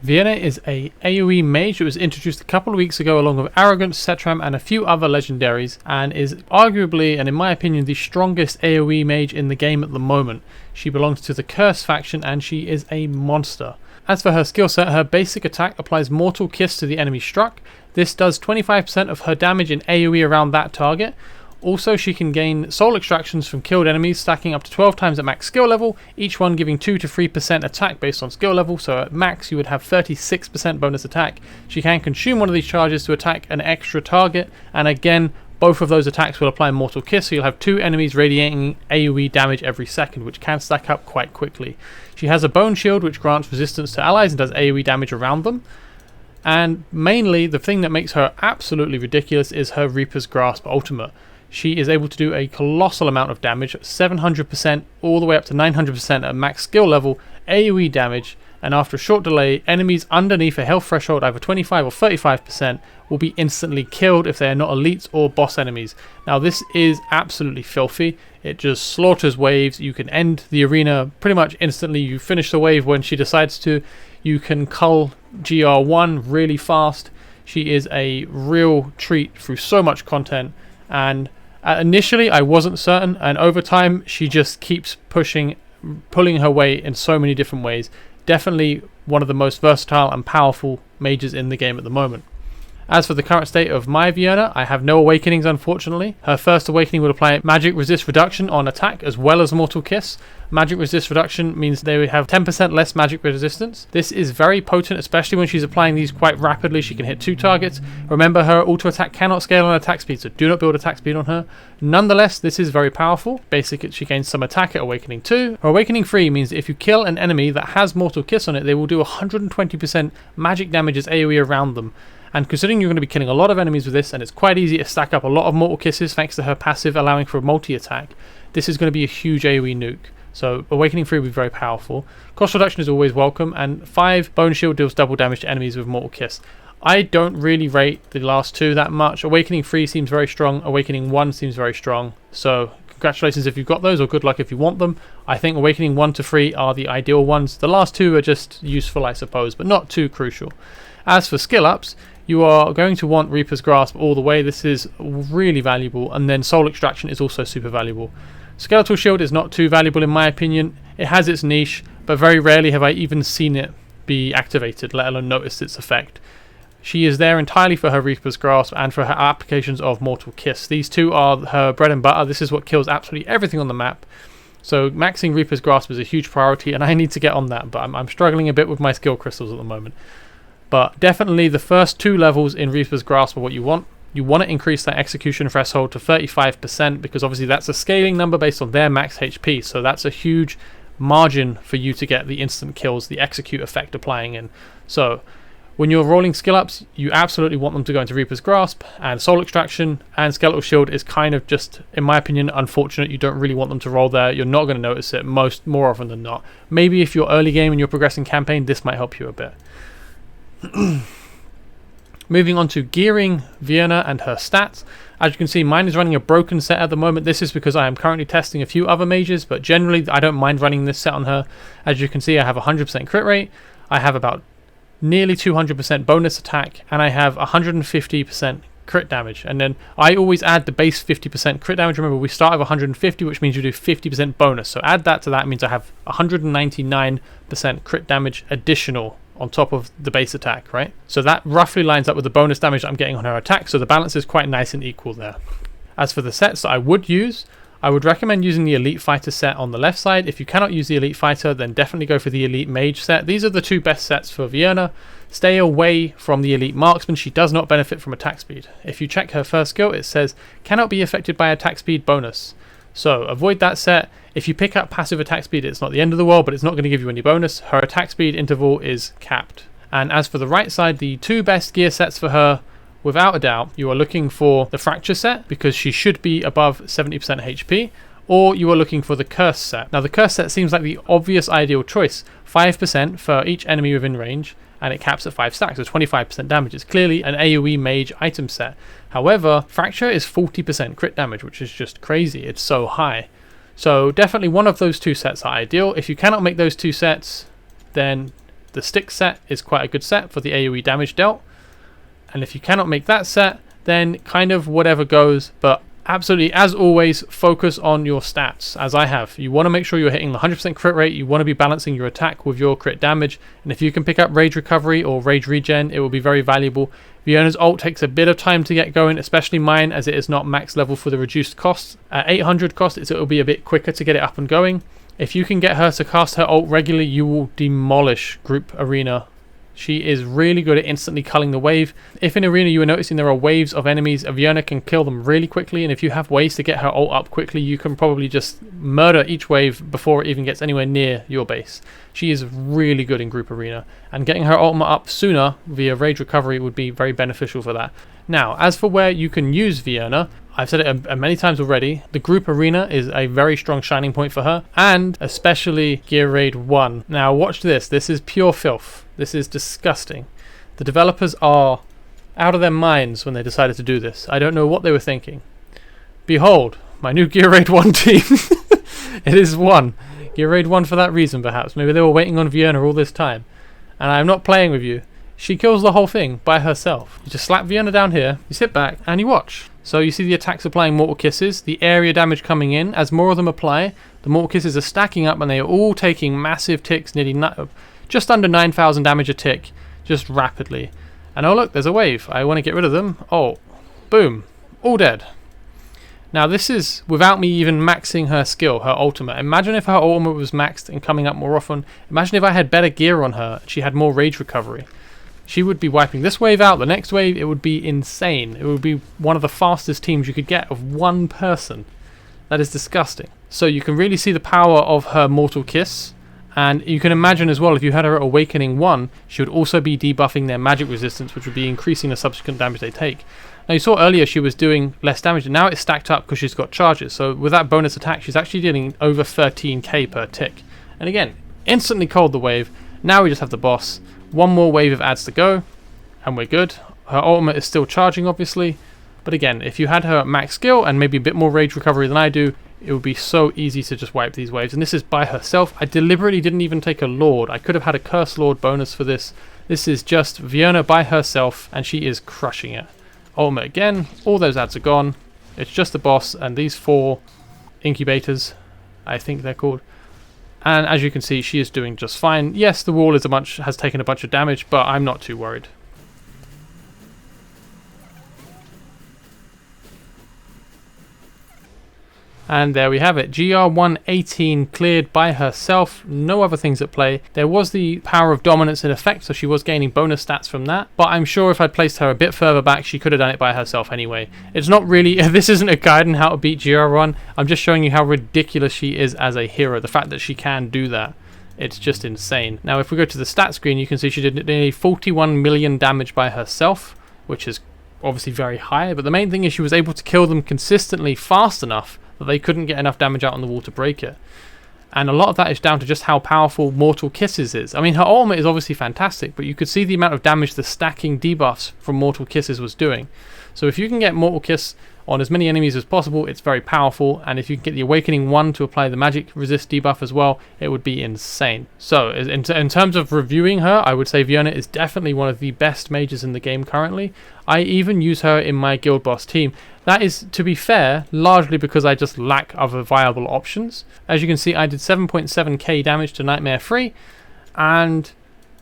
Vierna is a AoE mage that was introduced a couple of weeks ago along with Arrogance, Setram and a few other legendaries, and is arguably, and in my opinion, the strongest AoE mage in the game at the moment. She belongs to the Curse faction and she is a monster. As for her skill set, her basic attack applies Mortal Kiss to the enemy struck. This does 25% of her damage in AoE around that target. Also, she can gain soul extractions from killed enemies, stacking up to 12 times at max skill level, each one giving 2 to 3% attack based on skill level, so at max you would have 36% bonus attack. She can consume one of these charges to attack an extra target, and again, both of those attacks will apply Mortal Kiss, so you'll have 2 enemies radiating AoE damage every second, which can stack up quite quickly. She has a Bone Shield, which grants resistance to allies and does AoE damage around them. And mainly, the thing that makes her absolutely ridiculous is her Reaper's Grasp ultimate. She is able to do a colossal amount of damage, 700% all the way up to 900% at max skill level, AoE damage, and after a short delay, enemies underneath a health threshold, either 25 or 35%, will be instantly killed if they are not elites or boss enemies. Now this is absolutely filthy. It just slaughters waves. You can end the arena pretty much instantly. You finish the wave when she decides to. You can cull GR1 really fast. She is a real treat through so much content, and initially I wasn't certain, and over time she just keeps pulling her weight in so many different ways. Definitely one of the most versatile and powerful mages in the game at the moment. As for the current state of my Vierna, I have no awakenings unfortunately. Her first awakening will apply magic resist reduction on attack as well as Mortal Kiss. Magic resist reduction means they have 10% less magic resistance. This is very potent, especially when she's applying these quite rapidly. She can hit 2 targets. Remember, her auto attack cannot scale on attack speed, so do not build attack speed on her. Nonetheless, this is very powerful. Basically, she gains some attack at Awakening 2. Her Awakening 3 means that if you kill an enemy that has Mortal Kiss on it, they will do 120% magic damage as AoE around them. And considering you're going to be killing a lot of enemies with this, and it's quite easy to stack up a lot of Mortal Kisses thanks to her passive allowing for a multi-attack, this is going to be a huge AoE nuke. So Awakening 3 will be very powerful. Cost reduction is always welcome, and 5 Bone Shield deals double damage to enemies with Mortal Kiss. I don't really rate the last 2 that much. Awakening 3 seems very strong, Awakening 1 seems very strong, so congratulations if you've got those, or good luck if you want them. I think Awakening 1 to 3 are the ideal ones. The last 2 are just useful, I suppose, but not too crucial. As for skill ups, you are going to want Reaper's Grasp all the way. This is really valuable, and then Soul Extraction is also super valuable. Skeletal Shield is not too valuable in my opinion. It has its niche, but very rarely have I even seen it be activated, let alone noticed its effect. She is there entirely for her Reaper's Grasp and for her applications of Mortal Kiss. These 2 are her bread and butter. This is what kills absolutely everything on the map. So maxing Reaper's Grasp is a huge priority, and I need to get on that, but I'm struggling a bit with my skill crystals at the moment. But definitely the first 2 levels in Reaper's Grasp are what you want. You want to increase that execution threshold to 35%, because obviously that's a scaling number based on their max HP, so that's a huge margin for you to get the instant kills, the execute effect applying in. So when you're rolling skill ups, you absolutely want them to go into Reaper's Grasp, and Soul Extraction and Skeletal Shield is kind of just, in my opinion, unfortunate. You don't really want them to roll there. You're not going to notice it more often than not. Maybe if you're early game and you're progressing campaign, this might help you a bit. Moving on to gearing Vierna and her stats. As you can see, mine is running a broken set at the moment. This is because I am currently testing a few other mages, but generally I don't mind running this set on her. As you can see, I have 100% crit rate, I have about nearly 200% bonus attack, and I have 150% crit damage. And then I always add the base 50% crit damage. Remember, we start with 150, which means you do 50% bonus. So add that to that, means I have 199% crit damage additional on top of the base attack, right? So that roughly lines up with the bonus damage that I'm getting on her attack, so the balance is quite nice and equal there. As for the sets that I would use, I would recommend using the Elite Fighter set on the left side. If you cannot use the Elite Fighter, then definitely go for the Elite Mage set. These are the 2 best sets for Vierna. Stay away from the Elite Marksman. She does not benefit from attack speed. If you check her first skill, it says cannot be affected by attack speed bonus. So avoid that set. If you pick up passive attack speed, it's not the end of the world, but it's not going to give you any bonus. Her attack speed interval is capped. And as for the right side, the 2 best gear sets for her, without a doubt, you are looking for the Fracture set, because she should be above 70% HP, or you are looking for the Curse set. Now the Curse set seems like the obvious ideal choice. 5% for each enemy within range, and it caps at 5 stacks, so 25% damage. It's clearly an AoE mage item set. However, Fracture is 40% crit damage, which is just crazy. It's so high. So definitely one of those 2 sets are ideal. If you cannot make those 2 sets, then The stick set is quite a good set for the AoE damage dealt, and if you cannot make that set, then kind of whatever goes, but absolutely, as always, focus on your stats, as I have. You want to make sure you're hitting the 100% crit rate, you want to be balancing your attack with your crit damage, and if you can pick up Rage Recovery or Rage Regen, it will be very valuable. Vierna's ult takes a bit of time to get going, especially mine, as it is not max level for the reduced costs. At 800 cost, it will be a bit quicker to get it up and going. If you can get her to cast her ult regularly, you will demolish group arena. She is really good at instantly culling the wave. If in arena you are noticing there are waves of enemies, Vierna can kill them really quickly, and if you have ways to get her ult up quickly, you can probably just murder each wave before it even gets anywhere near your base. She is really good in group arena, and getting her ultimate up sooner via Rage Recovery would be very beneficial for that. Now, as for where you can use Vierna, I've said it many times already, the group arena is a very strong shining point for her, and especially Gear Raid 1. Now watch this, this is pure filth. This is disgusting. The developers are out of their minds when they decided to do this. I don't know what they were thinking. Behold, my new Gear Raid 1 team. It is 1. Gear Raid 1 for that reason perhaps. Maybe they were waiting on Vierna all this time. And I'm not playing with you. She kills the whole thing by herself. You just slap Vierna down here, you sit back, and you watch. So you see the attacks applying Mortal Kisses, the area damage coming in. As more of them apply, the Mortal Kisses are stacking up and they are all taking massive ticks, nearly just under 9,000 damage a tick, just rapidly. And oh look, there's a wave. I want to get rid of them. Oh, boom, all dead. Now this is without me even maxing her skill, her ultimate. Imagine if her ultimate was maxed and coming up more often. Imagine if I had better gear on her and she had more Rage Recovery. She would be wiping this wave out, the next wave, it would be insane. It would be one of the fastest teams you could get of one person. That is disgusting. So you can really see the power of her Mortal Kiss, and you can imagine as well if you had her at Awakening 1, she would also be debuffing their magic resistance, which would be increasing the subsequent damage they take. Now you saw earlier she was doing less damage, and now it's stacked up because she's got charges. So with that bonus attack, she's actually dealing over 13k per tick. And again, instantly culled the wave. Now we just have the boss. One more wave of adds to go, and we're good. Her ultimate is still charging, obviously. But again, if you had her at max skill and maybe a bit more Rage Recovery than I do, it would be so easy to just wipe these waves. And this is by herself. I deliberately didn't even take a Lord. I could have had a Curse Lord bonus for this. This is just Vierna by herself, and she is crushing it. Ultimate again. All those adds are gone. It's just the boss and these 4 incubators, I think they're called. And as you can see, she is doing just fine. Yes, the wall has taken a bunch of damage, but I'm not too worried. And there we have it. GR118 cleared by herself. No other things at play. There was the power of dominance in effect, so she was gaining bonus stats from that. But I'm sure if I'd placed her a bit further back, she could have done it by herself anyway. It's not really... This isn't a guide on how to beat GR1. I'm just showing you how ridiculous she is as a hero. The fact that she can do that. It's just insane. Now, if we go to the stat screen, you can see she did nearly 41 million damage by herself, which is obviously very high. But the main thing is she was able to kill them consistently fast enough that they couldn't get enough damage out on the wall to break it. And a lot of that is down to just how powerful Mortal Kisses is. I mean, her ultimate is obviously fantastic, but you could see the amount of damage the stacking debuffs from Mortal Kisses was doing. So if you can get Mortal Kiss on as many enemies as possible, it's very powerful, and if you can get the Awakening 1 to apply the magic resist debuff as well, it would be insane. So in terms of reviewing her, I would say Vierna is definitely one of the best mages in the game currently. I even use her in my guild boss team. That is, to be fair, largely because I just lack other viable options. As you can see, I did 7.7k damage to Nightmare Free, and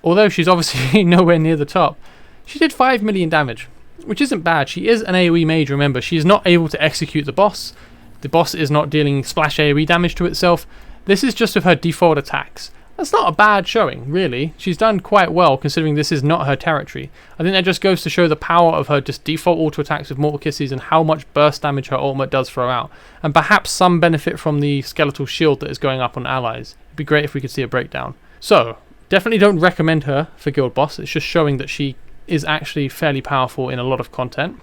although she's obviously nowhere near the top, she did 5 million damage, which isn't bad. She is an AoE mage, remember. She is not able to execute the boss. The boss is not dealing splash AoE damage to itself. This is just with her default attacks. That's not a bad showing, really. She's done quite well, considering this is not her territory. I think that just goes to show the power of her just default auto attacks with Mortal Kisses and how much burst damage her ultimate does throw out. And perhaps some benefit from the skeletal shield that is going up on allies. It'd be great if we could see a breakdown. So, definitely don't recommend her for guild boss. It's just showing that she is actually fairly powerful in a lot of content.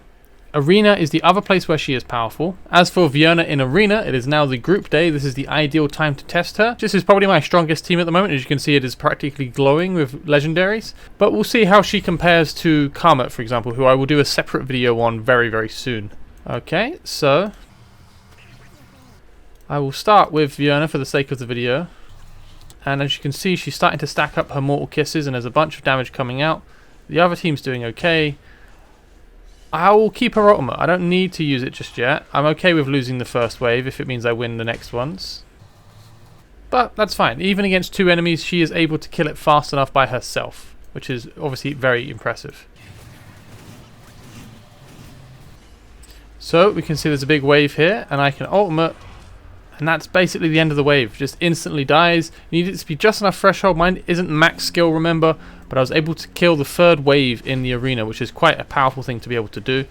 Arena is the other place where she is powerful. As for Vierna in Arena, it is now the group day. This is the ideal time to test her. This is probably my strongest team at the moment. As you can see, it is practically glowing with legendaries. But we'll see how she compares to Karmat, for example, who I will do a separate video on very, very soon. Okay, so I will start with Vierna for the sake of the video. And as you can see, she's starting to stack up her mortal kisses, and there's a bunch of damage coming out. The other team's doing okay. I will keep her ultimate. I don't need to use it just yet. I'm okay with losing the first wave if it means I win the next ones. But that's fine. Even against 2 enemies, she is able to kill it fast enough by herself, which is obviously very impressive. So we can see there's a big wave here, and I can ultimate, and that's basically the end of the wave. Just instantly dies. You need it to be just enough threshold. Mine isn't max skill, remember, but I was able to kill the 3rd wave in the arena, which is quite a powerful thing to be able to do.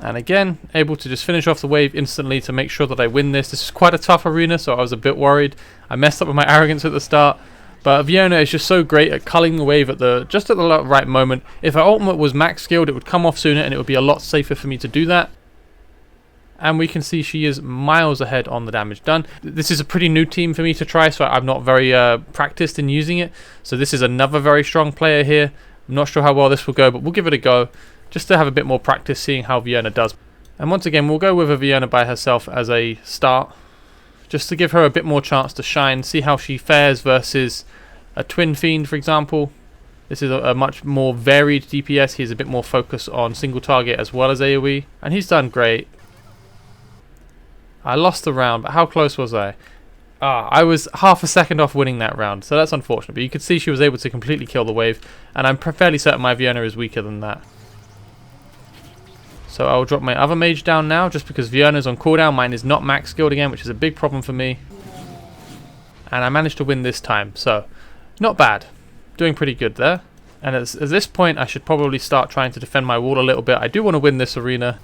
And again, able to just finish off the wave instantly to make sure that I win this. This is quite a tough arena, so I was a bit worried. I messed up with my arrogance at the start. But Vierna is just so great at culling the wave just at the right moment. If her ultimate was max skilled, it would come off sooner and it would be a lot safer for me to do that. And we can see she is miles ahead on the damage done. This is a pretty new team for me to try, so I'm not very practiced in using it. So this is another very strong player here. I'm not sure how well this will go, but we'll give it a go, just to have a bit more practice seeing how Vierna does. And once again, we'll go with a Vierna by herself as a start, just to give her a bit more chance to shine, see how she fares versus a Twin Fiend, for example. This is a much more varied DPS. He has a bit more focus on single target as well as AoE, and he's done great. I lost the round, but how close was I? I was half a second off winning that round, so that's unfortunate. But you could see she was able to completely kill the wave, and I'm fairly certain my Vierna is weaker than that. So I'll drop my other mage down now, just because Vierna's on cooldown. Mine is not max skilled again, which is a big problem for me. And I managed to win this time, so not bad. Doing pretty good there. And at this point, I should probably start trying to defend my wall a little bit. I do want to win this arena.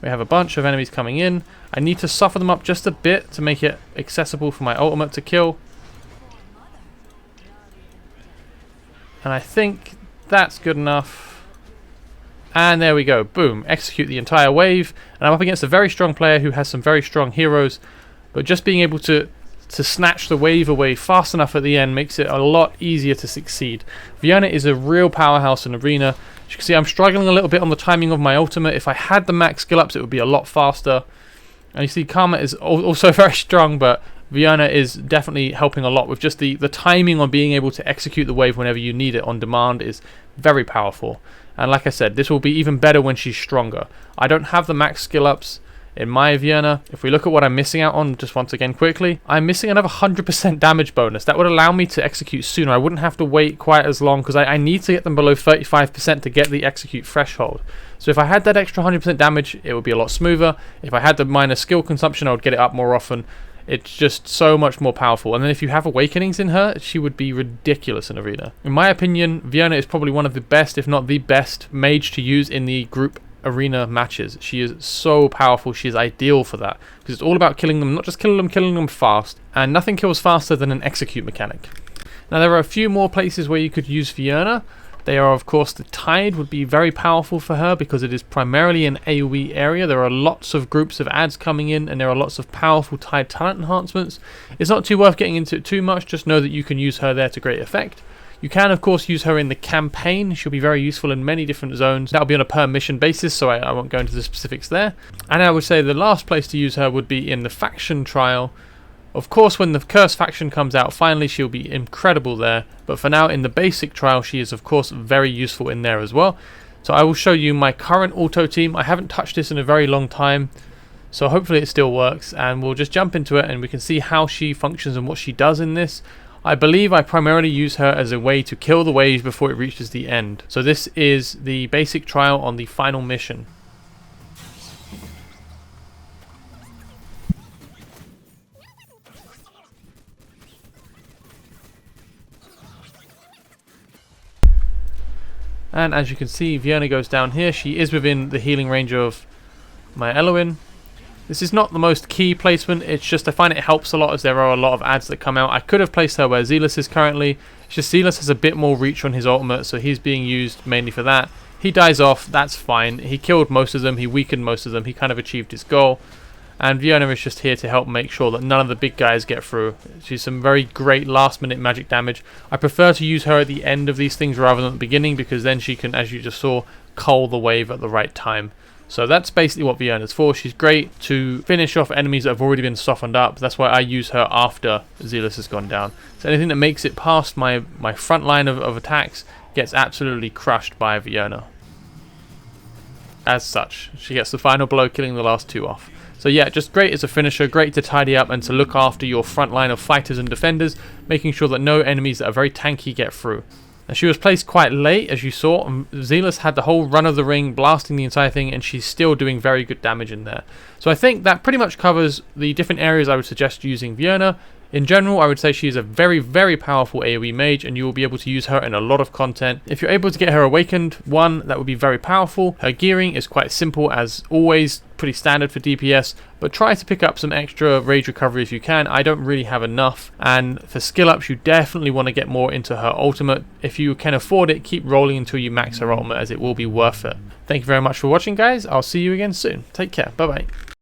We have a bunch of enemies coming in. I need to suffer them up just a bit to make it accessible for my ultimate to kill. And I think that's good enough. And there we go. Boom. Execute the entire wave. And I'm up against a very strong player who has some very strong heroes. But just being able to snatch the wave away fast enough at the end makes it a lot easier to succeed. Vierna is a real powerhouse in arena. As you can see, I'm struggling a little bit on the timing of my ultimate. If I had the max skill ups, it would be a lot faster. And you see Karma is also very strong, but Vierna is definitely helping a lot with just the timing on being able to execute the wave whenever you need it on demand is very powerful. And like I said, this will be even better when she's stronger. I don't have the max skill ups in my Vierna. If we look at what I'm missing out on, just once again quickly, I'm missing another 100% damage bonus. That would allow me to execute sooner. I wouldn't have to wait quite as long because I need to get them below 35% to get the execute threshold. So if I had that extra 100% damage, it would be a lot smoother. If I had the minor skill consumption, I would get it up more often. It's just so much more powerful. And then if you have awakenings in her, she would be ridiculous in arena. In my opinion, Vierna is probably one of the best, if not the best, mage to use in the group arena matches. She is so powerful. She is ideal for that because it's all about killing them, not just killing them fast. And nothing kills faster than an execute mechanic. Now there are a few more places where you could use Vierna. They are, of course, the Tide would be very powerful for her because it is primarily an AoE area. There are lots of groups of ads coming in and there are lots of powerful Tide talent enhancements. It's not too worth getting into it too much, just know that you can use her there to great effect. You can, of course, use her in the campaign. She'll be very useful in many different zones. That'll be on a per mission basis, so I won't go into the specifics there. And I would say the last place to use her would be in the faction trial. Of course, when the Curse faction comes out, finally she'll be incredible there. But for now, in the basic trial, she is, of course, very useful in there as well. So I will show you my current auto team. I haven't touched this in a very long time, so hopefully it still works. And we'll just jump into it and we can see how she functions and what she does in this. I believe I primarily use her as a way to kill the wave before it reaches the end. So this is the basic trial on the final mission. And as you can see, Vierna goes down here. She is within the healing range of my Eloin. This is not the most key placement, it's just I find it helps a lot as there are a lot of ads that come out. I could have placed her where Zealous is currently. It's just Zealous has a bit more reach on his ultimate, so he's being used mainly for that. He dies off, that's fine. He killed most of them, he weakened most of them, he kind of achieved his goal. And Vierna is just here to help make sure that none of the big guys get through. She's some very great last minute magic damage. I prefer to use her at the end of these things rather than at the beginning because then she can, as you just saw, cull the wave at the right time. So that's basically what Vierna's for. She's great to finish off enemies that have already been softened up. That's why I use her after Zealous has gone down. So anything that makes it past my front line of attacks gets absolutely crushed by Vierna. As such, she gets the final blow, killing the last 2 off. So yeah, just great as a finisher, great to tidy up and to look after your front line of fighters and defenders, making sure that no enemies that are very tanky get through. And she was placed quite late, as you saw, and Zealous had the whole run of the ring, blasting the entire thing, and she's still doing very good damage in there. So I think that pretty much covers the different areas I would suggest using Vierna. In general, I would say she is a very, very powerful AoE mage, and you will be able to use her in a lot of content. If you're able to get her awakened, that would be very powerful. Her gearing is quite simple as always, pretty standard for DPS, but try to pick up some extra rage recovery if you can. I don't really have enough, and for skill ups, you definitely want to get more into her ultimate. If you can afford it, keep rolling until you max her ultimate, as it will be worth it. Thank you very much for watching, guys. I'll see you again soon. Take care. Bye bye.